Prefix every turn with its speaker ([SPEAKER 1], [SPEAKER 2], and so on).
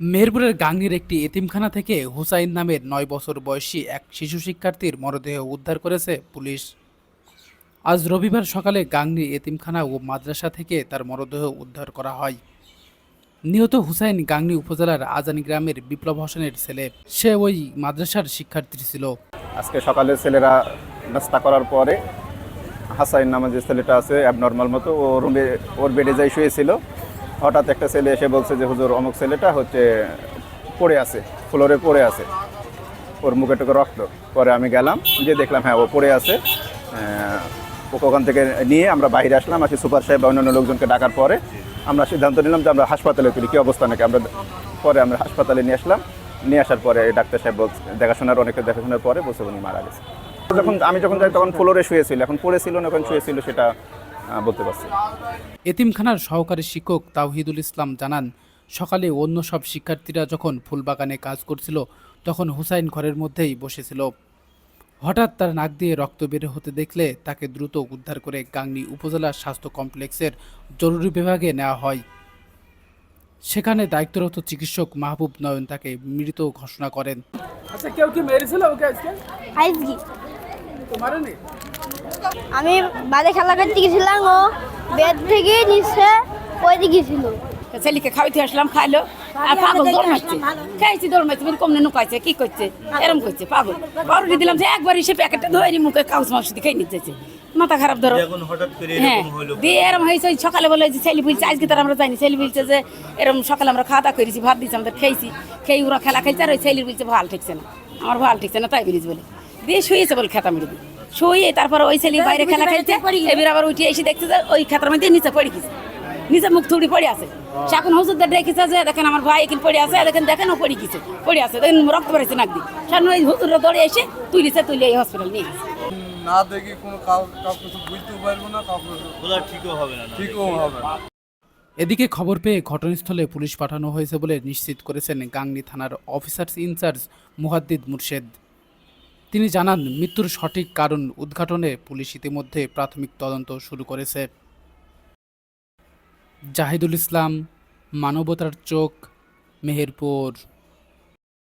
[SPEAKER 1] মেহেরপুরের গাংনীর একটি এতিমখানা থেকে হুসাইন নামের ৯ বছর বয়সী এক শিশু শিক্ষার্থীর মরদেহ উদ্ধার করেছে পুলিশ। আজ রবিবার সকালে গাংনী এতিমখানা ও মাদ্রাসা থেকে তার মরদেহ উদ্ধার করা হয়। নিহত হুসাইন গাংনী উপজেলার আজানি গ্রামের বিপ্লব হোসেনের ছেলে। সে ওই মাদ্রাসার শিক্ষার্থী ছিল।
[SPEAKER 2] আজকে সকালে ছেলেরা নাস্তা করার পরে হাসাইন নামে যে ছেলেটা আছে অ্যাবনর্মাল মতো ও রুমে ওর বেডে যাই শুয়েছিল। হঠাৎ একটা ছেলে এসে বলছে যে হুজুর অমুক ছেলেটা হচ্ছে পড়ে আছে, ফ্লোরে পড়ে আছে, ওর মুখে টুকে রক্ত। পরে আমি গেলাম, যে দেখলাম হ্যাঁ ও পড়ে আছে। ওকে ওখান থেকে নিয়ে আমরা বাইরে আসলাম। আসি সুপার সাহেব বা অন্যান্য লোকজনকে ডাকার পরে আমরা সিদ্ধান্ত নিলাম যে আমরা হাসপাতালে তুলি, কী অবস্থা নাকি। পরে আমরা হাসপাতালে নিয়ে আসলাম। নিয়ে আসার পরে ডাক্তার সাহেব অনেকে দেখাশোনার পরে বলছে উনি মারা গেছে। আমি যখন যাই তখন ফ্লোরে শুয়েছিল, এখন পড়েছিল না এখন শুয়েছিল সেটা বলতে পারছি।
[SPEAKER 1] এতিমখানার সহকারী শিক্ষক তাওহিদুল ইসলাম জানান, সকালে অন্য সব শিক্ষার্থীরা যখন ফুলবাগানে কাজ করছিল তখন হুসাইন ঘরের মধ্যেই বসেছিল। হঠাৎ তার নাক দিয়ে রক্ত বের হতে দেখলে তাকে দ্রুত উদ্ধার করে গাংনী উপজেলা স্বাস্থ্য কমপ্লেক্সের জরুরি বিভাগে নেওয়া হয়। সেখানে দায়িত্বরত চিকিৎসক মাহবুব নয়ন তাকে মৃত ঘোষণা করেন।
[SPEAKER 3] আচ্ছা, কেউ কি মেরেছিল ওকে আজকে?
[SPEAKER 4] আজকে
[SPEAKER 3] তো মারেনি?
[SPEAKER 4] আমি বাইরে খেলা করতে গেছিলাম, ও বেড থেকে নিচে পড়ে গেছিল।
[SPEAKER 5] ছেলেকে খাওয়াইতে আসলাম, খাইলো আর পাগল দৌড় মারছে। খাইছি দৌড় মারছে, মানে কমনে নুকাইছে, কি করছে এরম করছে পাগল। পাউরুটি দিলাম যে একবার সে প্যাকেটটা ধরে মুখে কাউস মাংস দিয়ে খেয়ে নিতেছে। মাথা খারাপ ধরো। হ্যাঁ, দিয়ে এরম হয়েছে। সকালে বলে যে ছেলে বলছে আজকে তার আমরা যাইনি। ছেলে বলছে যে এরম সকালে আমরা খাওয়া দাওয়া করেছি, ভাত দিয়েছি, আমাদের খেয়েছি। খেয়ে ওরা খেলা খেলছে, আর ওই ছেলে বলছে ভাল ঠিকছে না, আমার ভাল ঠিকছে না, তাই বলিস বলে দিয়ে শুয়েছে বলে খেতা মেরে দিয়ে শুয়ে। তারপর ওই ছেলে বাইরে খেলা খেলছে, এবার আবার উঠে এসে দেখছে যে ওই খেতার মধ্যে নিচে পড়ে গেছে, নিচে মুখ থুড়ি পড়ে আছে। সে এখন হুজুরদের ডেকেছে যে দেখেন আমার ভাই এখানে পড়ে আছে, দেখেন ও পড়ে গেছে, পড়ে আছে, দেখেন রক্ত বেড়েছে নাক দিয়ে। সামনে ওই হুজুররা দৌড়ে এসে তুলে এই হসপিটাল নিয়ে গেছে।
[SPEAKER 6] না দেখি কোনো কাউকে কিছু বুঝতেও পারবো না, কাউকে ঠিকও হবে না।
[SPEAKER 1] এদিকে খবর পেয়ে ঘটনাস্থলে পুলিশ পাঠানো হয়েছে বলে নিশ্চিত করেছেন গাংনী থানার অফিসার্স ইনচার্জ মুহাদ্দিদ মুর্শেদ। তিনি জানান, মৃত্যুর সঠিক কারণ উদ্ঘাটনে পুলিশ ইতিমধ্যে প্রাথমিক তদন্ত শুরু করেছে। জাহিদুল ইসলাম, মানবতার চোখ, মেহেরপুর।